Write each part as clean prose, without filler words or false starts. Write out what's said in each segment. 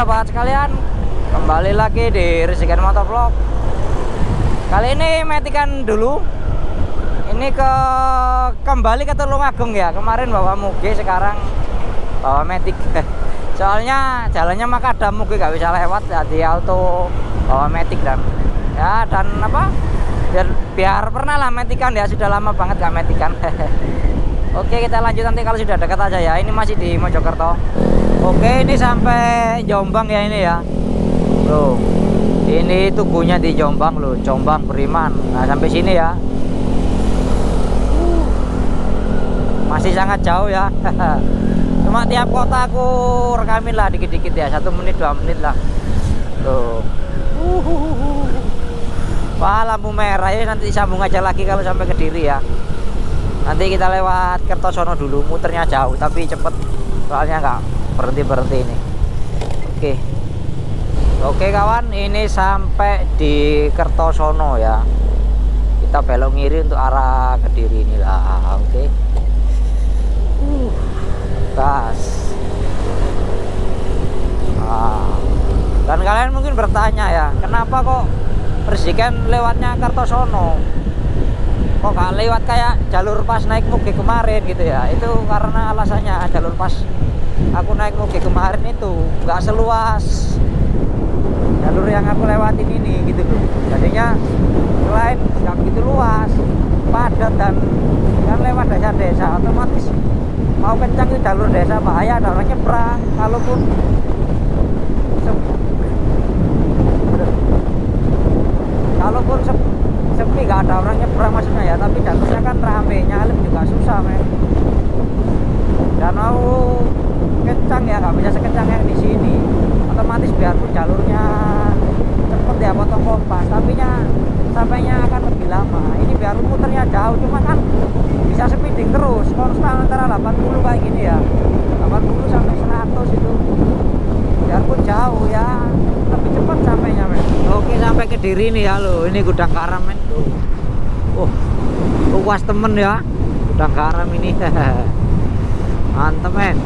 sahabat sekalian, kembali lagi di Rezekian Motovlog. Kali ini metikan dulu. Ini kembali ke Tulungagung ya. Kemarin bawa Mugi, sekarang bawa metik. Soalnya jalannya makadam, Mugi gak bisa lewat, jadi auto bawa metik dan apa? Biar pernah lah metikan ya, sudah lama banget gak metikan. Oke, kita lanjut nanti kalau sudah dekat aja ya. Ini masih di Mojokerto. Oke, ini sampai Jombang ya ini ya. Loh, ini tugunya di Jombang loh, Jombang Beriman. Nah, sampai sini ya. Masih sangat jauh ya. Cuma tiap kota aku rekamin lah dikit-dikit ya, 1 menit 2 menit lah. Loh. Wah, lampu merah ya, nanti disambung aja lagi kalau sampai Kediri ya. Nanti kita lewat Kertosono dulu, muternya jauh tapi cepet, soalnya nggak berhenti ini. Oke kawan, ini sampai di Kertosono ya. Kita belok kiri untuk arah Kediri ini lah. Oke. Gas. Dan kalian mungkin bertanya ya, kenapa kok Rezekian lewatnya Kertosono? Kok gak lewat kayak jalur pas naik Mugi kemarin gitu ya? Itu karena alasannya jalur pas aku naik Mugi kemarin itu gak seluas jalur yang aku lewatin ini gitu loh. Jadinya selain gak begitu luas, padat, dan kan lewat desa-desa, otomatis mau kencang itu jalur desa bahaya, ada orang nyebrang. Kalaupun sepi gak ada orang nyebrang maksudnya ya, tapi jalurnya kan rame, nyalip juga susah men. Dan mau kencang ya nggak bisa sekencang yang di sini. Otomatis biarpun jalurnya cepet ya, potong kompas, tapi sampainya akan lebih lama. Ini biarpun muternya jauh, cuma kan bisa speeding terus, konstan antara 80 kayak gini ya, 80 sampai 100 itu. Biarpun jauh ya, lebih cepat sampainya men. Oke, sampai Kediri nih ya lo. Ini gudang garam men. Luas temen ya gudang garam ini. Mantep men.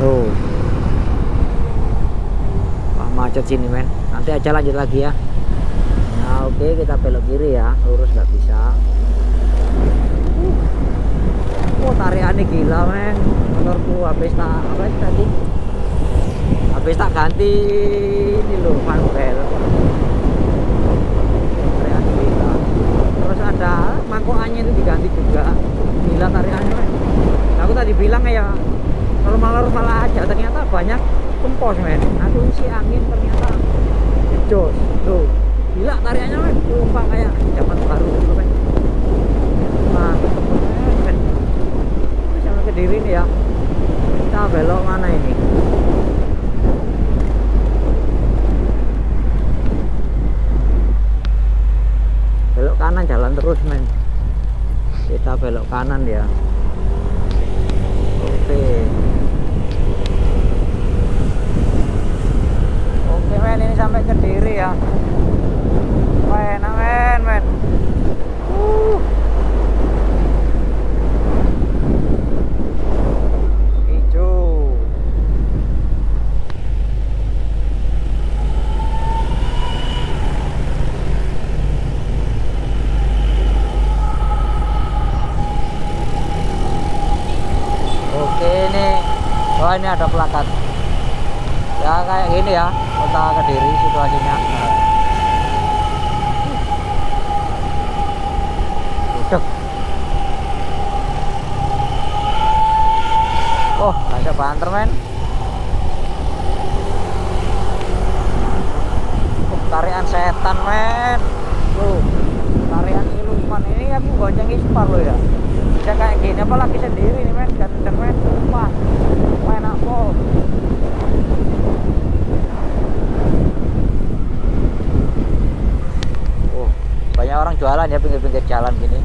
Tuh, wah macet sini men. Nanti aja lanjut lagi ya. Nah oke, kita belok kiri ya, lurus nggak bisa. Tariannya gila men. Motorku habis tak ganti ini loh, fanbel. Tariannya gila. Terus ada mangkokannya itu diganti juga. Gila tariannya men. Aku tadi bilang ya normal aja, ternyata banyak kempos men. Aku isi angin ternyata jos. Tuh, gila tariannya men. Sumpah kayak zaman baru gitu men. Mantap men. Kediri nih ya. Kita belok mana ini? Belok kanan, jalan terus men. Kita belok kanan ya. Oke men, ini sampai Kediri ya. Enak men. Oh, ini ada plakat ya kayak gini ya, kota Kediri situasinya. Oh, ada banter men. Tarian setan men. Tarian siluman ini aku gonceng ispar loh ya. Bisa kayak gini apalagi sendiri nih men, ganteng men, sumpah. Main aku. Banyak orang jualan ya pinggir-pinggir jalan gini.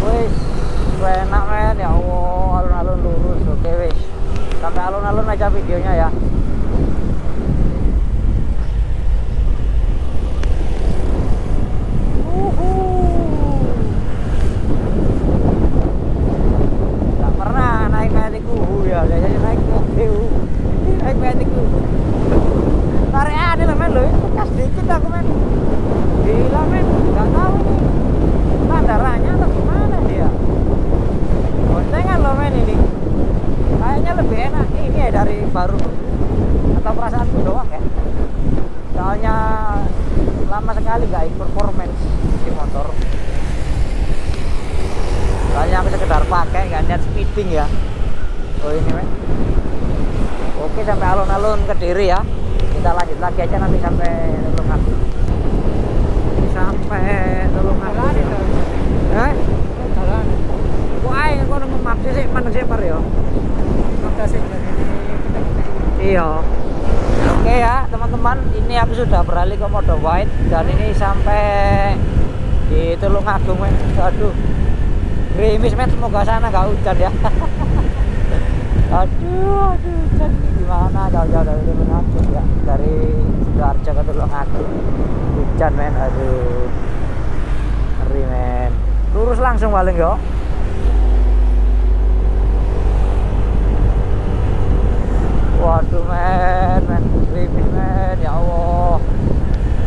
Wis, enak sampai alun-alun aja videonya ya. Gak pernah naik Matic ya, biasanya naik mobil. Ini naik Matic tarik ada lah men, loh itu bekas dikit aku men. Gila men, gak tahu nih sandarannya atau gimana dia. Boncengan loh men ini. Kayaknya lebih enak ini ya dari baru, atau perasaanku doang ya. Soalnya lama sekali gak ikut performance di motor. Soalnya aku sekedar pakai, gak niat speeding ya. Oh ini men. Oke, sampai alun-alun Kediri ya. Kita lanjut lagi aja nanti sampai Tulungagung. Sampai Tulungagung ya. Jalan. Wah, kok nemu map sih mandeng sih par yo. Iya. Oke ya teman-teman, ini aku sudah beralih ke mode white dan ini sampai di Tulungagung men. Aduh, gerimis men, semoga sana gak hujan ya. Aduh, hujan gimana jauh-jauh dari Tulungagung ya, dari Sidoarjo ke Tulungagung hujan men. Aduh, ngeri men. Lurus langsung paling yo. Waduh men, gerimis men, ya Allah.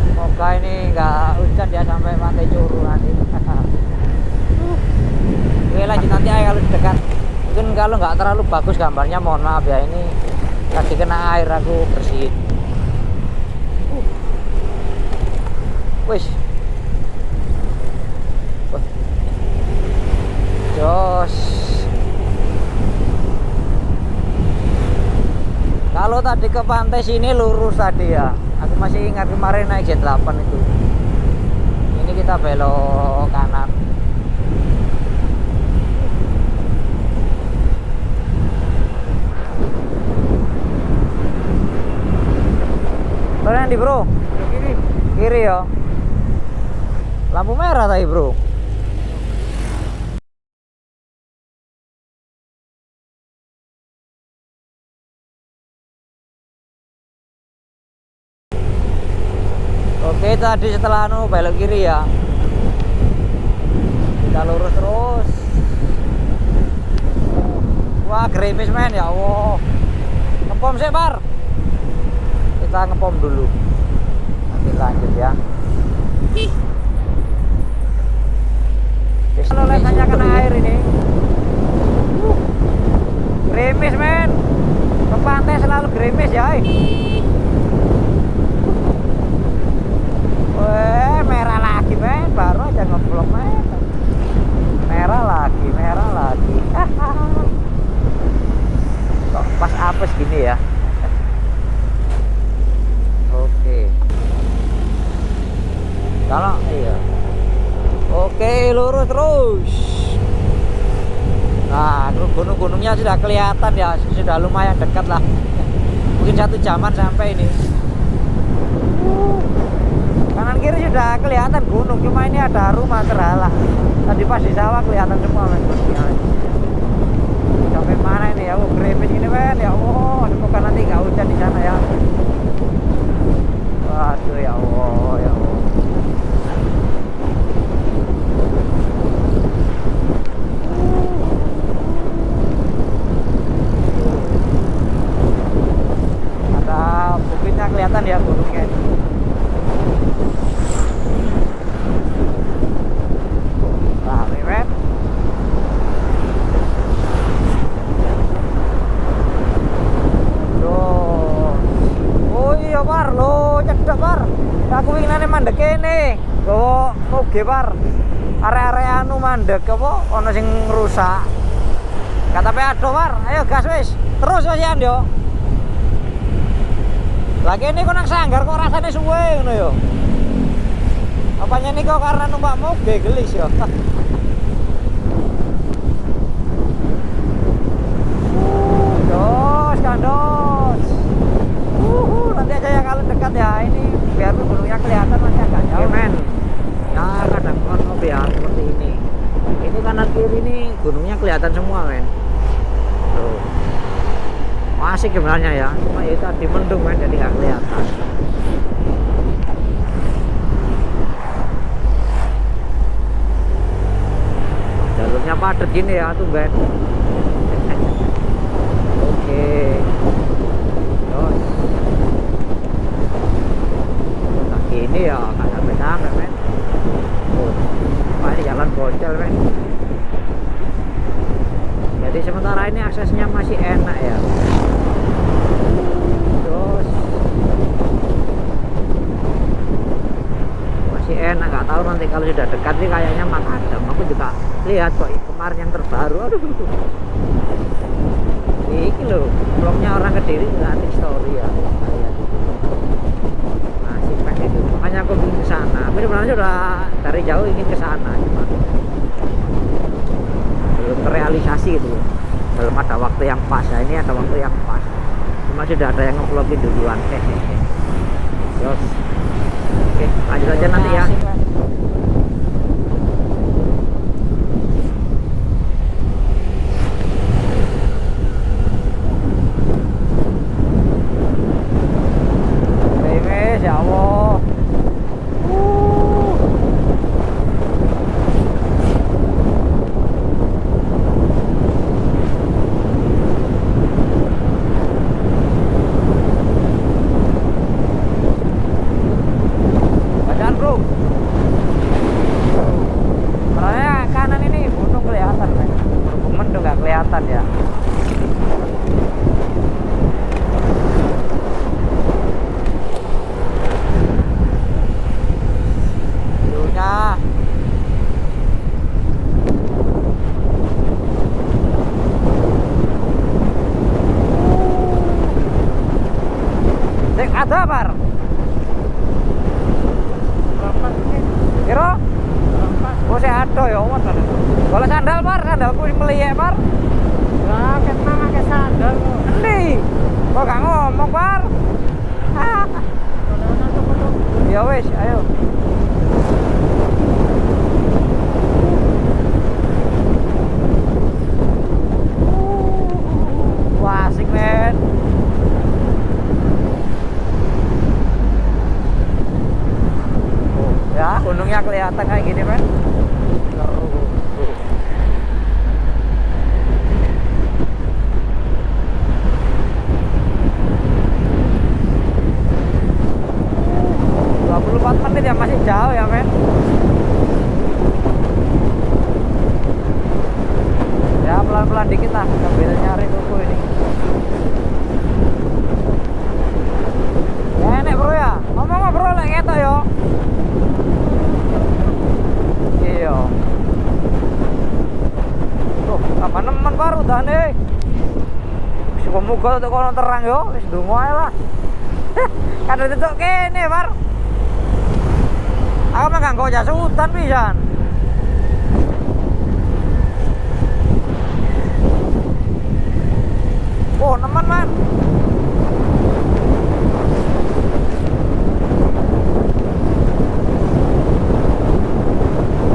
Semoga ini nggak hujan ya sampai Pantai Curu nanti. Oke lanjut nanti aja kalau dekat. Mungkin kalau nggak terlalu bagus gambarnya, mohon maaf ya, ini lagi kena air aku bersihin. Wis. Jos. Kalau tadi ke pantai sini lurus tadi ya. Aku masih ingat kemarin naik J8 itu. Ini kita belok kanan. Kalian di bro? Kiri. Kiri ya. Lampu merah tadi bro. Oke, tadi setelah belok kiri ya. Kita lurus terus. Wah, gerimis men ya Allah. Ngepom sih, Bar. Kita ngepom dulu. Nanti lanjut ya. Kalau letaknya kena air ini. Gerimis men. Ke pantai selalu gerimis ya. Weh, merah lagi men, baru aja ngeblok men. Merah lagi, merah lagi. Kok pas apes gini ya. Oke. Kalau iya. Oke, lurus terus. Nah, gunung-gunungnya sudah kelihatan ya, sudah lumayan dekat lah. Mungkin 1 jaman sampai ini. Kanan kiri sudah kelihatan gunung, cuma ini ada rumah terhalang. Tadi pas di sawah kelihatan semua men. Sampai mana ini ya? Gerimis ini men, ya Allah. Semoga nanti nggak hujan di sana ya. Waduh ya Allah, ya Allah. Ada bukitnya kelihatan ya gunungnya ini. Aku ingin mandek ini, gowo moge par, area-area anu mandek apa, ono sing rusak. Katape ado par, ayo gas wis, terus wis ya yo. Lagi ini kok nang sanggar kok rasanya suwe ngono yo. Apanya ini kok karena numpak moge gelis yo. Dos, kandos. Nanti aja ya kalau dekat ya ini. Biar gunungnya kelihatan masih agak jauh men. Ya kadang on ya seperti ini. Ini kanan kiri ini gunungnya kelihatan semua men. Tuh. asik sebenarnya ya, cuma ya tadi mendung men, jadi nggak kelihatan. Jalurnya padat gini ya tuh Ben. Oke, terus nah ini ya nggak sampai men. Oh, ini jalan bocor men. Jadi sementara ini aksesnya masih enak ya. Terus masih enak, nggak tahu nanti kalau sudah dekat sih kayaknya macam. Aku juga lihat kok kemarin yang terbaru. Aduh. Ini loh, vlognya orang Kediri nanti story ya. Masih pengen itu. Makanya aku ingin ke sana. Tapi sebenarnya udah dari jauh ingin ke sana, cuma belum terrealisasi gitu. Belum ada waktu yang pas. Ya, ini ada waktu yang pas. Cuma sudah ada yang nge-vlogin duluan. Terus oke, lanjut aja nanti ya. Ya Allah. Bacaan bro. Soalnya kanan ini gunung kelihatan kan. Berhubungan tuh nggak kelihatan ya. Ada bar. Kira? Oh saya ada ya, kalau sandal bar, sandalku meliek bar. Lah, kita pakai sandal. Nih, kok gak ngomong bar? Ya wes, ayo. Wah asik men. Ya, gunungnya kelihatan kayak gini men. Ya masih jauh ya men. Ya pelan-pelan dikit lah sambil nyari kuku ini. Ya enak bro ya, ngomong bro lek ketok yo. Iya. Tuh, apa nemen baru dah nih. Semoga tuh kono terang yo, wis ndonga ae lah. Kan tutuk kene, Bar. Aku mah gak jas hutan pisan. Oh, nemen man.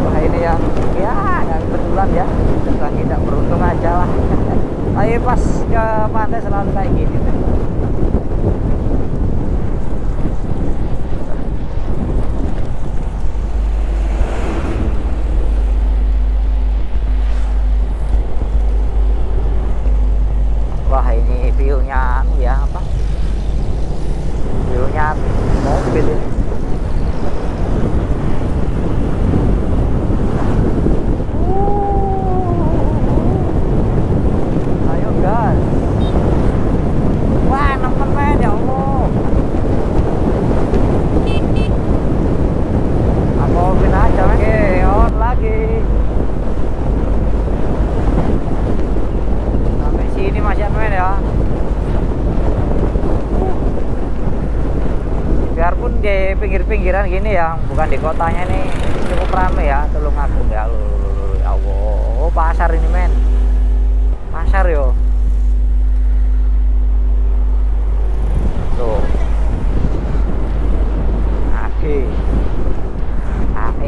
Wah ini yang ya gak kebetulan ya. Lagi tidak beruntung aja lah. Tapi pas ke pantai selalu kayak gini. Wah ini view-nya ya apa? View-nya mobil ini. Ayo gas. Wah nemen ya Allah. Aku pindah aja oke, on lagi. Ini masih main ya. Biarpun di pinggir-pinggiran gini ya, bukan di kotanya nih, cukup ramai ya. Tulungagung ya. Ya Allah, oh, pasar ini men. Pasar yo. Tuh. Ade.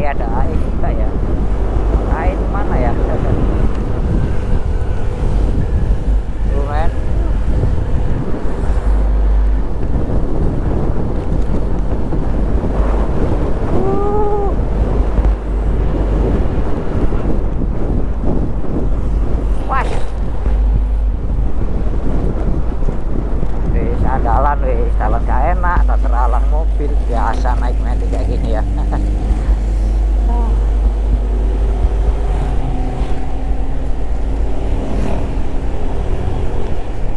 Ada AE juga ya. AE itu mana ya? Men. jalan gak enak, tak terhalang mobil, biasa naik metik kayak gini ya.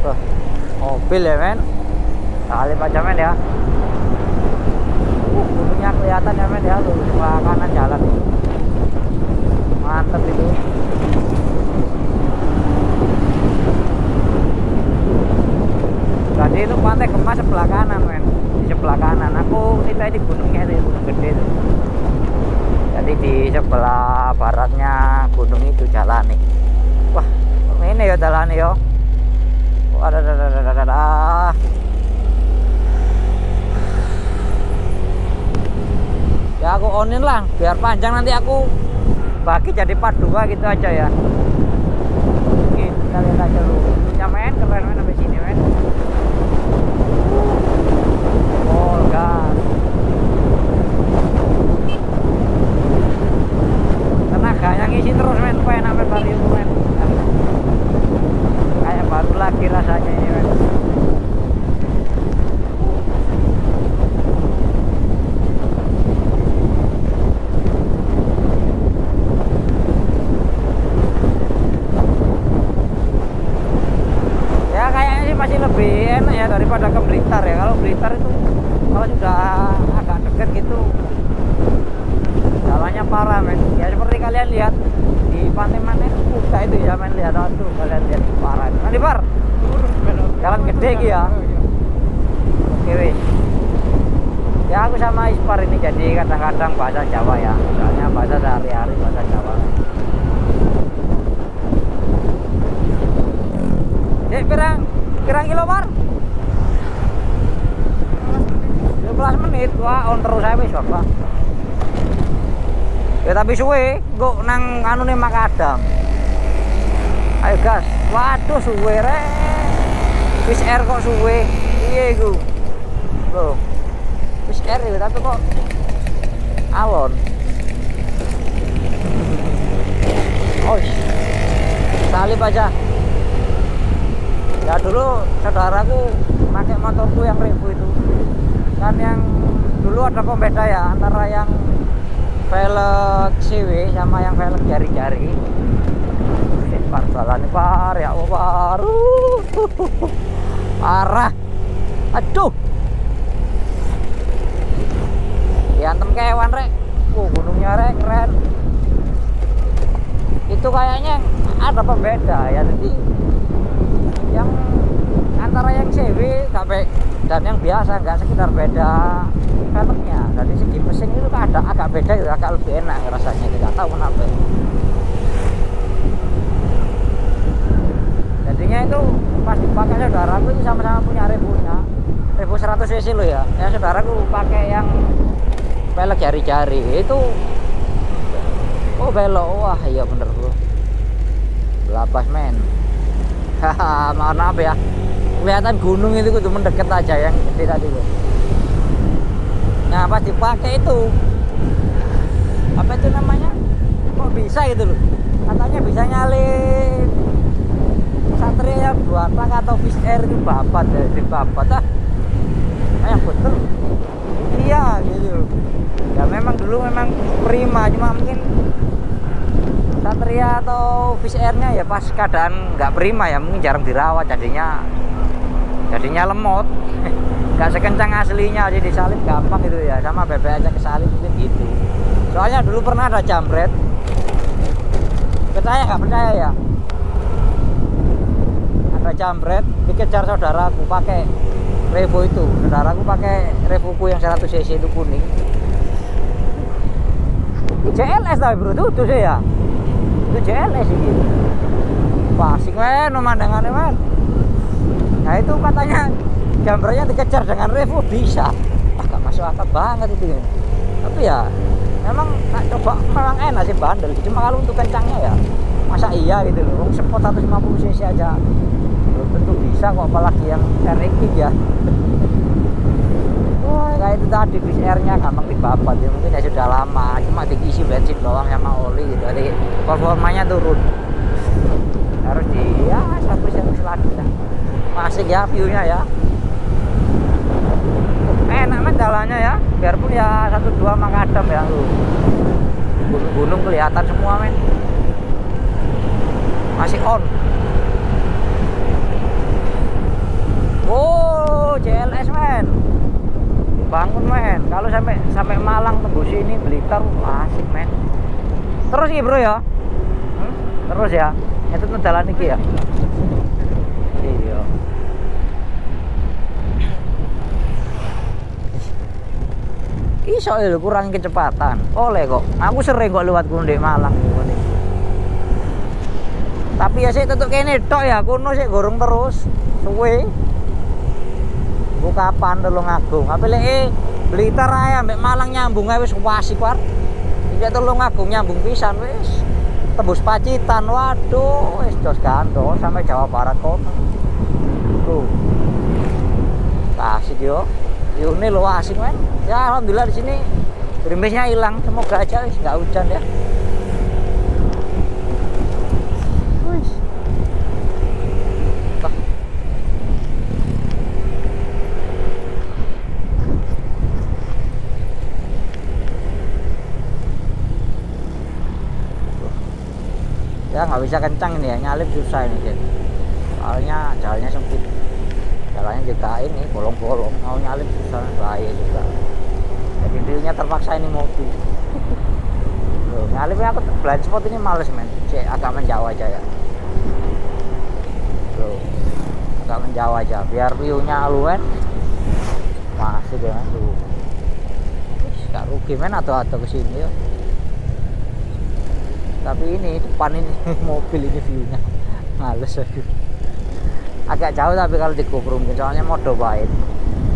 Tuh, mobil ya men, kali aja men ya. Gunungnya kelihatan ya men ya, tuh sebelah kanan jalan, mantep itu. Jadi itu Pantai Gemas sebelah kanan men, di sebelah kanan. Aku kita di gunungnya itu, gunung gede itu. Jadi di sebelah baratnya gunung itu jalan nih. Wah, ini ya jalan nih yo. Wah, ada. Ya aku onin lah, biar panjang nanti aku bagi jadi part 2 gitu aja ya. Oke, kita lihat aja dulu. Ya men, keren men sampai sini men. Oh, gas. Tenaganya ngisi terus men, enak men barium men. Kayak baru lagi rasanya ini men. Ya kayaknya sih masih lebih enak ya daripada ke Blitar ya. Kalau Blitar itu kalau sudah agak deket gitu jalannya parah men. Ya seperti kalian lihat di pantai mana Kuta itu ya men, lihat tuh kalian lihat parah. Nanti Par, jalan gede gitu ya. Oke wis. Ya aku sama Ispar ini jadi kadang-kadang bahasa Jawa ya. Soalnya bahasa sehari-hari bahasa Jawa. Pirang kilo Par? 15 menit. Wah, on terus saya wis Pak. Ya tapi suwe kok nang anune Makadam. Ayo gas. Waduh suwe rek. Wis R kok suwe. Piye iku? Loh. Wis R ya tapi kok alon. Oh. Salib aja. Ya dulu saudaraku pakai motorku yang Revo itu. Kan yang dulu ada pembeda ya antara yang velg CW sama yang velg jari-jari. Jalan par ya Allah, parah. Aduh. Diantem kewan rek. Gunungnya rek keren. Itu kayaknya ada pembeda ya, jadi yang antara yang CW dan yang biasa nggak sekitar beda velgnya. Dari segi mesin itu ada agak beda gitu, agak lebih enak rasanya, tidak tahu kenapa. Jadinya itu pas dipakai saudaraku itu sama-sama punya Revo 100 cc loh ya. Ya saudaraku pakai yang velg jari-jari itu. Oh belok, wah iya bener tuh. Belabas men. Haha, maaf ya. Kelihatan gunung itu kudu mendekat aja yang gede tadi loh. Nah pas dipakai itu apa itu namanya? Kok bisa gitu loh? Katanya bisa nyalin Satria yang 2 tak atau Fish Air itu babat ya, di babat ah. Kayak betul. Iya gitu. Ya memang dulu memang prima, cuma mungkin Satria atau Fish Air-nya ya pas keadaan nggak prima ya, mungkin jarang dirawat jadinya lemot. Nggak sekencang aslinya, jadi disalip gampang gitu ya, sama bebek aja kesalip mungkin gitu. Soalnya dulu pernah ada jambret, percaya nggak percaya ya, ada jambret dikejar saudaraku pakai Revo itu. Saudaraku pakai Revoku yang 100 cc itu kuning. JLS tapi bro itu sih ya, itu JLS sih gitu. Pasik men pemandangannya men. Nah itu katanya gambarnya dikejar dengan Revo bisa. Gak masuk akal banget itu. Tapi ya memang coba memang enak sih bandel. Cuma kalau untuk kencangnya ya masa iya gitu loh. Sport 150 cc aja belum tentu bisa kok, apalagi yang RX ya. Wah kayak itu tadi Fish Air-nya gampang dibabat ya, mungkin ya sudah lama, cuma diisi bensin doang sama oli gitu, jadi performanya turun. Harus di ya servis lagi lah. Asik ya view-nya ya. men jalannya ya, biarpun ya 1-2 makadam ya tuh. Gunung-gunung kelihatan semua men. Masih on. Oh, JLS men. Bangun men. Kalau sampai Malang tembus ini Blitar asik men. Terus iki bro ya. Terus ya. Itu tuh jalan iki ya. Iya. Iso lho kurang kecepatan. Oleh kok. Aku sering kok lewat Kundik Malang ngene. Tapi ya sih tetep kene tok ya, kono sih gorong terus. Suwe. Ku kapan Tulungagung. Apa lek Blitar ae ambek Malang nyambung ae wis wasik war. Iki Tulungagung nyambung pisan wis. Tembus Pacitan, waduh, wis jos gandos sampai Jawa Barat kota. Tuh. Asik yo. Ini lo asik men. Ya alhamdulillah di sini gerimisnya hilang. Semoga aja wis nggak hujan ya. Wis. Ya nggak bisa kencang ini ya, nyalip susah ini jadi. Soalnya jalannya sempit. Jalannya juga ini bolong-bolong, mau nyalip susah, bahaya juga. Jadi dirinya terpaksa ini mobil. Loh, nyalipnya aku blind spot ini males men, agak menjauh aja ya. Loh, agak menjauh aja, biar view-nya luwen. Masih kan tuh. Gak rugi men atau kesini ya. Tapi ini depan ini mobil ini view-nya males aja. Agak jauh tapi kalau di GoPro mungkin soalnya mode wide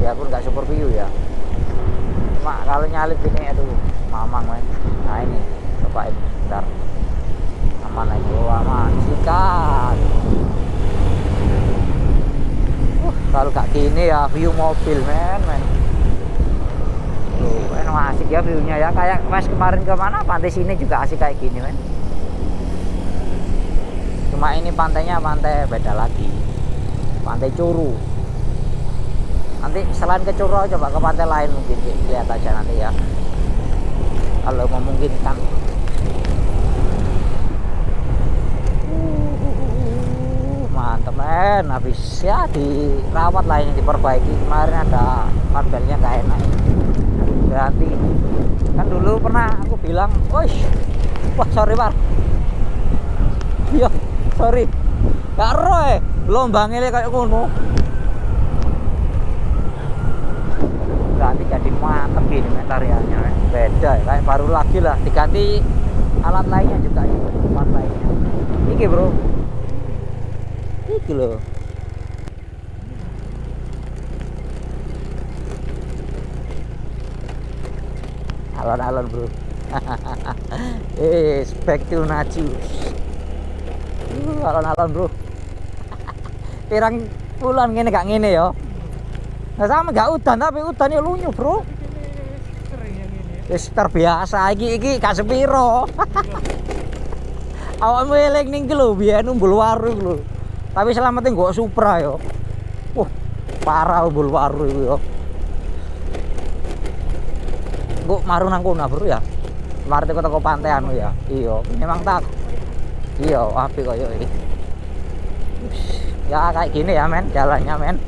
ya pun nggak super view ya. Cuma kalau nyalip ini aduh mamang men. Nah ini coba ini bentar aman aja. Oh, aman sikat. Kalau kayak gini ya view mobil men. Tuh enak asik ya viewnya ya, kayak pas kemarin kemana pantai sini juga asik kayak gini men. Cuma ini pantainya pantai beda lagi, pantai Curu. Nanti selain ke Curu coba ke pantai lain mungkin lihat aja nanti ya kalau memungkinkan. Mantep men, habis ya dirawat lah ini, diperbaiki. Kemarin ada kabelnya nggak enak berarti kan dulu pernah aku bilang wah sorry par iya sorry gak roh lombangnya kayak ngono, berarti jadi mantep ini metarialnya beda ya, kayak baru lagi lah, diganti alat lainnya juga ya, alat lainnya ini bro, ini loh. Alon-alon bro. Back to Najus. Alon-alon bro. Pirang bulan ngene gak ngene ya. Nah sama gak udan tapi udannya lunyu bro. Wis terbiasa iki gak sepiro. Awakmu eling ning ki lho biyen umbul waru lho. Tapi selametin gak Supra ya. Wah, parah umbul waru iku ya. Kok maru nang kono bro ya. Kemarin teko pantai anu ya. Iya, memang tak. Iya, apik koyo iki. Ya kayak gini ya men, jalannya men.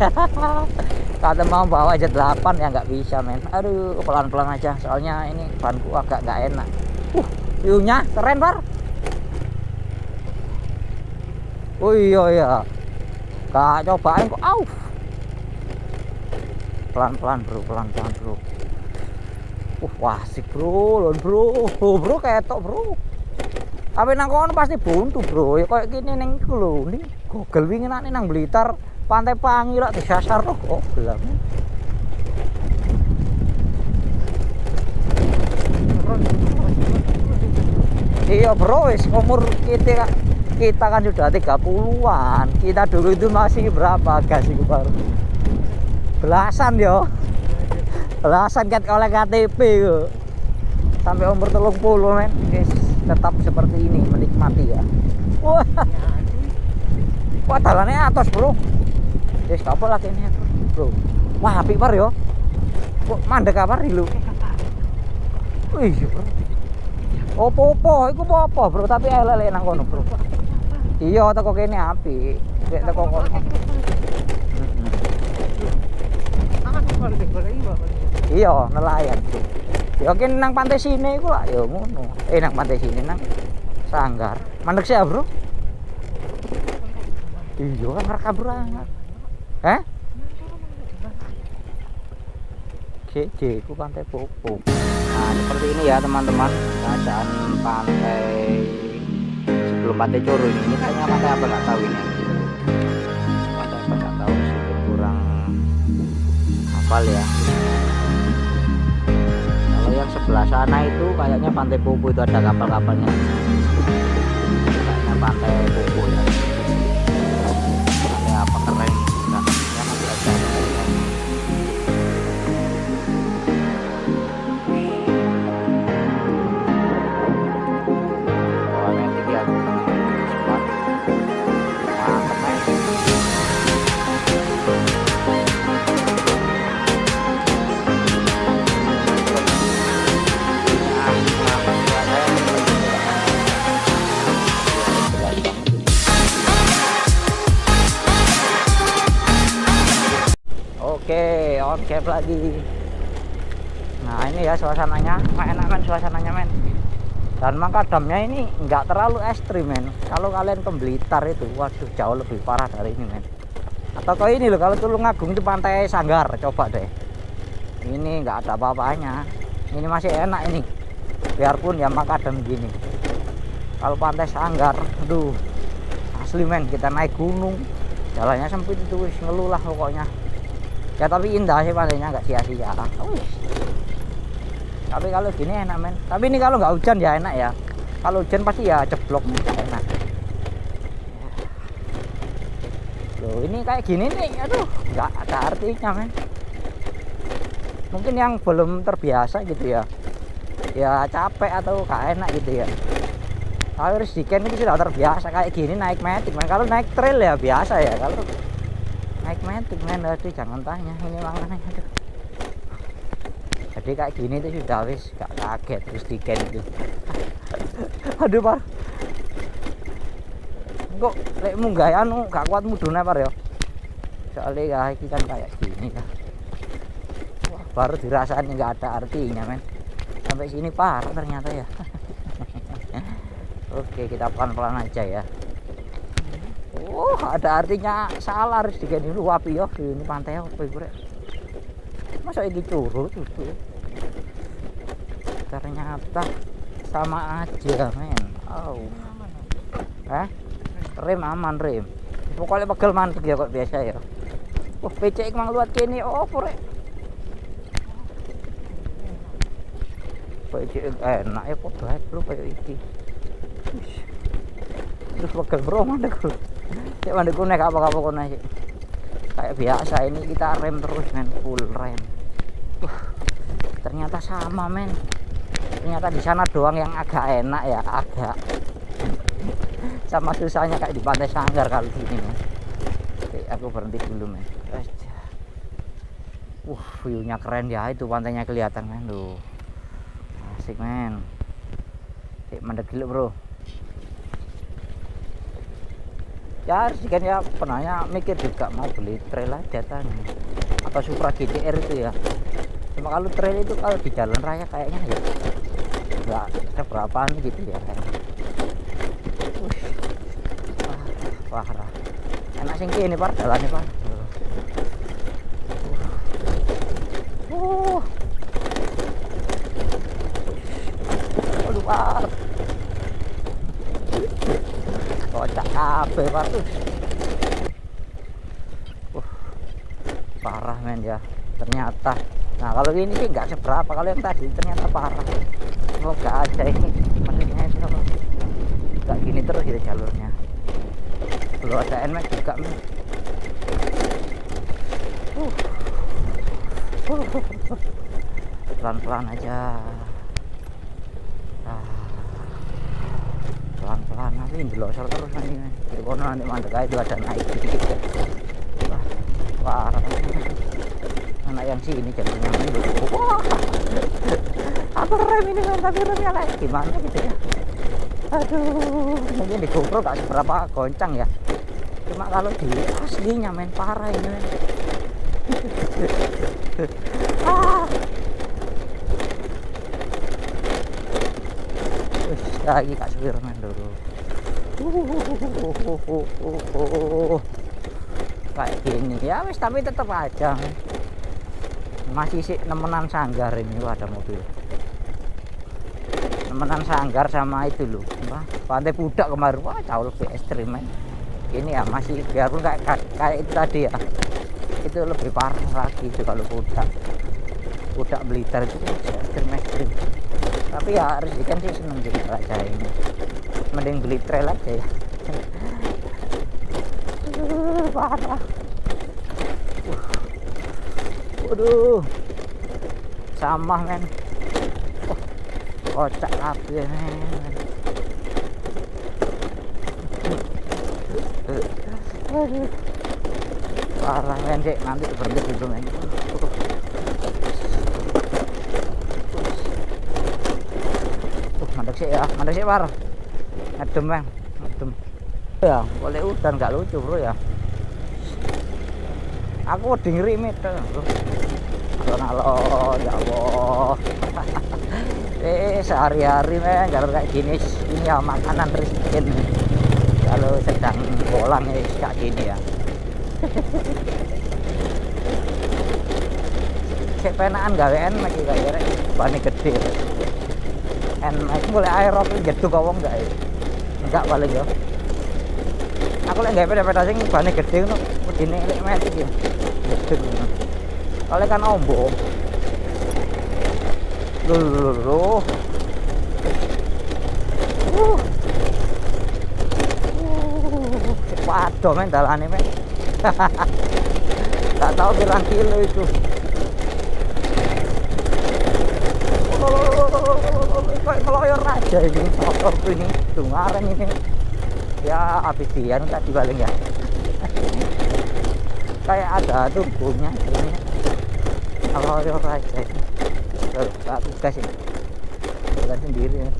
Kalau mau bawa aja 8 ya nggak bisa men. Aduh, pelan-pelan aja. Soalnya ini banku agak nggak enak. View-nya keren bar. Oh iya ya. Kak cobain kok. Pelan-pelan bro, pelan-pelan bro. Wah asik bro, lon bro, bro ketok bro. Tapi nang kono pasti buntu bro, ya kayak gini neng iku lho, nih Google wingi nang Blitar, Pantai Pangi lak disasar kok Google. Iya bro, wis umur kita kan sudah 30-an. Kita dulu itu masih berapa gas itu baru? Belasan yo. Belasan kan oleh KTP yo. Sampai umur 30 men, guys, tetap seperti ini menikmati ya. Wah. Wah, dalannya atas, bro. Guys, apa lagi ini, bro? Wah, apik par yo. Kok mandek apa lu? Wih, bro. Opo-opo, iku apa, bro? Tapi elek nang kono, bro. Iya, teko kene apik. Nek teko kono. Iya, nelayan, bro. Ya kene nang pantai sini iku lah ya ngono. Nang pantai sini nang Sanggar. Mandek sih, bro. Iya, kan rekam banget. Hah? JJ ku Pantai Popo. Nah seperti ini ya teman-teman keadaan pantai sebelum Pantai Coro ini kayaknya pantai apa nggak tahu ini, pantai apa nggak tahu, sedikit kurang hafal ya. Kalau yang sebelah sana itu kayaknya Pantai Popo, itu ada kapal-kapalnya, kayaknya Pantai Popo ya. Pantai apa keren enggak ya, nanti aja. Oke, on cap lagi. Nah ini ya suasananya, enak men suasananya men. Dan makadamnya ini nggak terlalu ekstrim men. Kalau kalian ke Blitar itu, waduh jauh lebih parah dari ini men. Atau kayak ini loh, kalau Tulungagung itu Pantai Sanggar, coba deh. Ini nggak ada apa-apanya. Ini masih enak ini, biarpun ya makadam gini. Kalau Pantai Sanggar, aduh asli men, kita naik gunung, jalannya sempit itu, wis ngeluh lah pokoknya. Ya tapi indah sih pantainya, nggak sia-sia. Tapi kalau gini enak men. Tapi ini kalau nggak hujan ya enak ya. Kalau hujan pasti ya ceblok, nggak enak. Loh ini kayak gini nih, aduh nggak ada artinya men. Mungkin yang belum terbiasa gitu ya, ya capek atau nggak enak gitu ya. Kalau Risdiken itu sudah terbiasa kayak gini naik metik men. Kalau naik trail ya biasa ya. Kalau naik metik men, aduh jangan tanya ini makanya aduh. Jadi kayak gini tuh sudah wis gak kaget Risdiken itu. Aduh par, kok lek munggah anu gak kuat mudune par ya. Soalnya ya ini kan kayak gini ya. Wah, baru dirasain nggak ada artinya men. Sampai sini parah ternyata ya. Oke kita pelan-pelan aja ya. Ada artinya salah harus digini dulu api ya. Ini pantai apa ibu rek? Masa ini Coro tuh? Ternyata sama aja men. Rem aman rem. Pokoknya pegel mantek ya kok biasa ya. Wah becek mang luat kene opo rek? Becek enak ya kok bae bro kayak iki. Terus pegel bro mandek. Cek mandek ku nek apa-apa kono sih. Kayak biasa ini kita rem terus men, full rem. Ternyata sama men. Ternyata di sana doang yang agak enak ya, agak sama susahnya kayak di Pantai Sanggar kali ini men. Oke, aku berhenti dulu men. View-nya keren ya, itu pantainya kelihatan men tuh. Asik men. Cek mandek dulu bro. Ya kan ya penanya mikir juga mau beli trail aja tanya atau Supra GTR itu ya. Cuma kalau trail itu kalau di jalan raya kayaknya ya nggak seberapaan gitu ya kan. Parah enak sing kene par jalannya par. Aduh par kocak kabeh par tuh. Parah men ya ternyata. Nah kalau ini sih nggak seberapa, kalau yang tadi ternyata parah. Semoga aja ini maksudnya itu nggak gini terus gitu jalurnya. Belum ada NMAX juga men. Pelan-pelan aja. Pelan-pelan nanti jelosor terus nanti men. Jadi kono nanti mandek aja itu ada naik sedikit ya. Parah. Anak yang sini jadinya mundur. Wah, aku rem ini men, tapi remnya kayak gimana gitu ya. Aduh, mungkin di GoPro gak seberapa goncang ya, cuma kalau di aslinya men parah ini men. Ah. Lagi kak supir men dulu. Kayak gini ya wis, tapi tetap aja men. Masih sih nemenan sanggar ini. Wah, ada mobil nemenan sanggar sama itu loh, Pantai Pudak kemarin. Wah, jauh lebih ekstrim men. Ini ya masih biarpun kayak itu tadi ya, itu lebih parah lagi itu kalau Pudak Blitar itu ekstrim. Tapi ya harus ikan sih seneng jadi aja ini, mending beli trail aja ya. Parah. Waduh, sama men. Kocak kabeh men. Aduh, parah men sih, nanti berhenti dulu men. Mandek sih parah. Adem men, adem. Ya, boleh udan gak lucu bro ya. Aku udah ngerimit bro. Alon, ya Allah. Sehari-hari men kalau kayak gini ini ya makanan riskin. Kalau sedang bolang ya kayak gini ya. Cek penaan gawean lagi kayak bani gede. Aku boleh aerok jeduk kawong enggak ya? Enggak paling ya. Aku lek gawe peda-peda sing bani gede ngono, medine lek metik ya. Jeduk. Kalau kan ombo. Lho. Waduh men dalane men. Tak tahu pirang kilo itu. Kayak keloyor aja ini motor ini dengaran ini ya, habis dian tadi balik ya. Kayak ada turbonya ini, keloyor aja ini. Aku gas ini jalan sendiri ya.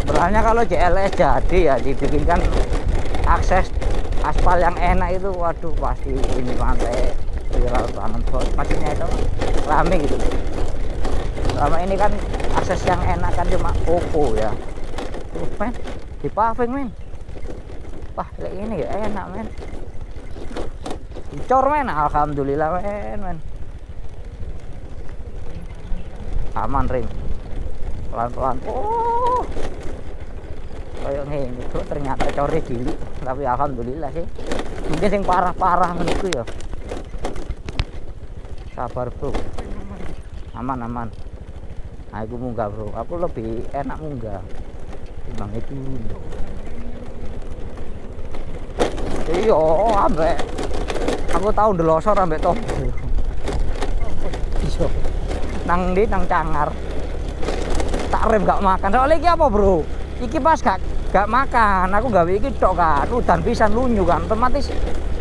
Sebenarnya kalau JLS jadi ya dibikinkan akses aspal yang enak itu, waduh pasti ini pantai viral banget bos. Maksudnya itu rame gitu. Selama ini kan akses yang enak kan cuma Oppo ya. Men, di paving men. Wah, kayak ini ya enak men. Dicor men, alhamdulillah men. Aman rim. Pelan-pelan. Oh. Kayak ngene bro, ternyata core cilik, tapi alhamdulillah sih. Mungkin yang parah-parah menurutku ya. Sabar bro. Aman. Aku munggah bro, aku lebih enak munggah timbang itu. Iya, ambek aku tahu ndelosor ambek toh. Iya. Nang Cangar. Tak rem gak makan. Soalnya iki apa bro? Iki pas gak makan, aku gawe iki tok kan, udan pisan lunyu kan, otomatis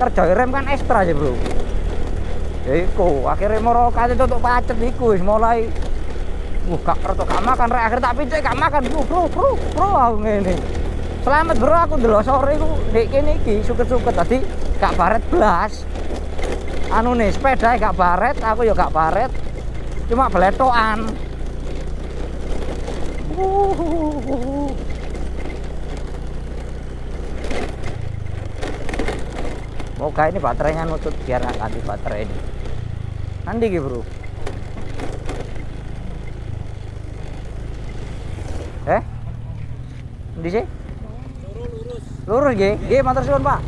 kerja rem kan ekstra aja bro. Ya iku, akhirnya moro kate tutuk pacet iku wis mulai gak makan, rek akhir tak pincuk gak makan, bro aku ngene. Selamat bro, aku ndelosor iku ndek kene iki suket-suket tadi gak baret blas. Anu nih, sepeda gak baret, aku ya gak baret. Cuma beletokan. Moga ini baterainya nutut biar nggak ganti baterai ini. Nanti gitu bro. Nanti sih? Lurus G, matur suwun Pak.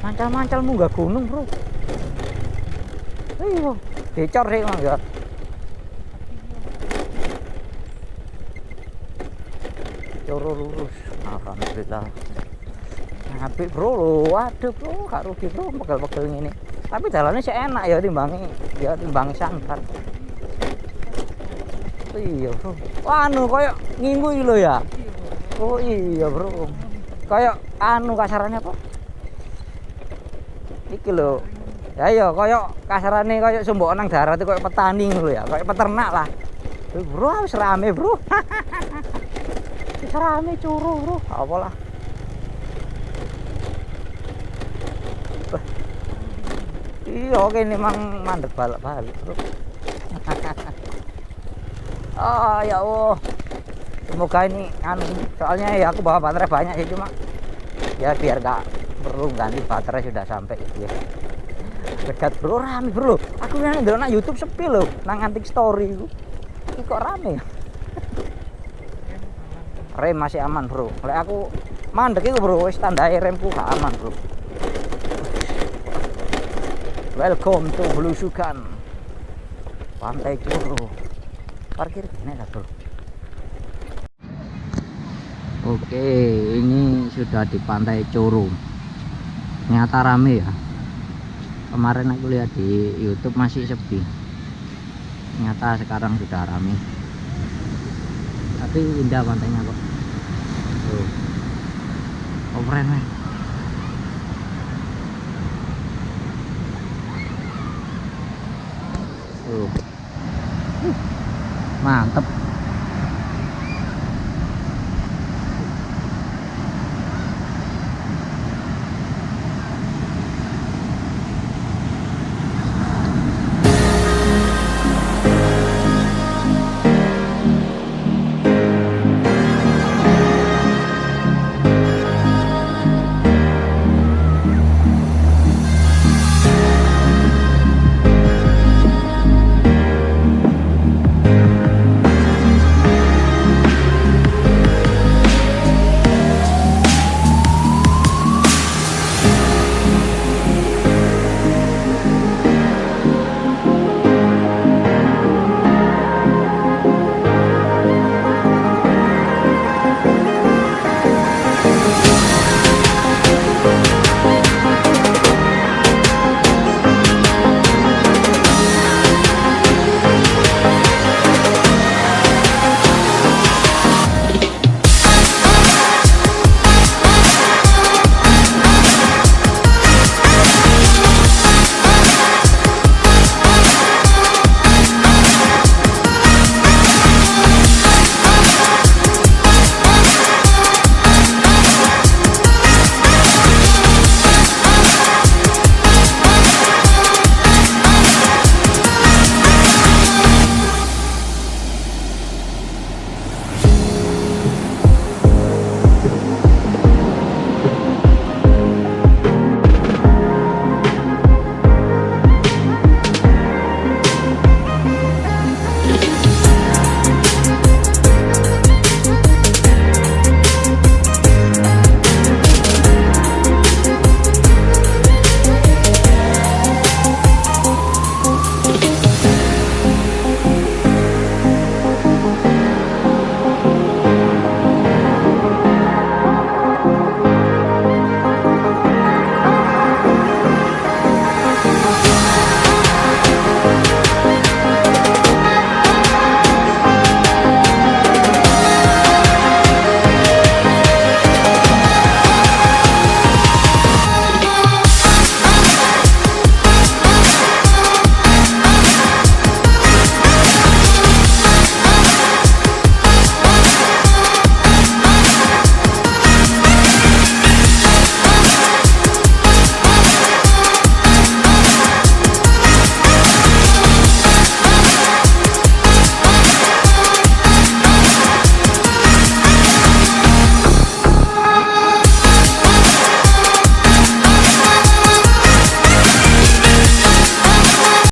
Mancal-mancal munggah gunung bro. Ayo, dicor sih emang ya. Coro lurus, alhamdulillah. Apik bro, waduh bro, gak rugi bro, pegel-pegel ini. Tapi jalannya sih enak ya timbangi sangkar. Iya bro. Anu koyo nginggu iki lho ya. Oh iya bro, kayak anu kasarannya apa? Iki lho. Ya iya kayak kasarane kayak sumbok nang darat kayak petani ngono ya, kayak peternak lah. Bro, wis rame, Bro. Wis rame curu, Bro. Apalah. Iya, kene mang mandek balik-balik, Bro. Oh, ya Allah. Semoga ini anu, soalnya ya aku bawa baterai banyak sih cuma ya biar gak perlu ganti baterai sudah sampai gitu ya. Dekat bro, rame bro. Aku yang ndelok nang YouTube sepi loh, nang Antik Story itu. Ini kok rame ya? Rem masih aman bro. Lek aku mandek itu bro, wis tandai remku gak aman bro. Welcome to Belusukan Pantai Curu. Parkir gini lah bro. Oke, ini sudah di Pantai Curu. Ternyata rame ya. Kemarin aku lihat di YouTube masih sepi. Ternyata sekarang sudah rame. Tapi indah pantainya kok. Tuh. Oh, keren men.